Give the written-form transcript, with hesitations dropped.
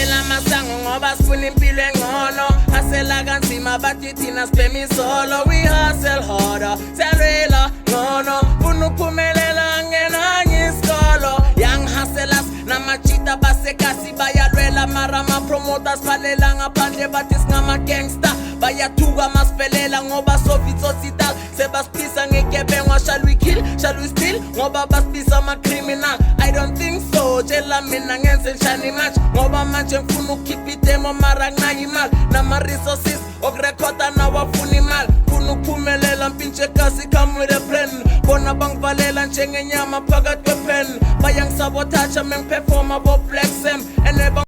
Sihlabela masango ngoba sifuna impilo engcono. Hasela kanzima bathi thina sibhemi solo. We hustle harder, siyalwela ngcono. Funa ukuphumelela ngenanye isikolo. Young hustlers namachita basekasi bayalwela mara ama-promoters balela ngaphandle bathi singama-gangster. Bayathuka masivelela ngoba sovitsosital sebasipisa ngegebengwa. Shall we kill? Shall we steal? Ngoba basipisa ama-criminal. I don't think so, tshela mina ngenze njani manje ngoba manje ngifuna ukukhipha idemo mara nginayo imali nama-resources okurekhoda nawafuna imali. Funa ukuphumelela mpintshe kasi come with a plan. Bona bangivalela njengenyama phakathi kwepen. Bayangisabotaja mengiperforma bo-Black Sam and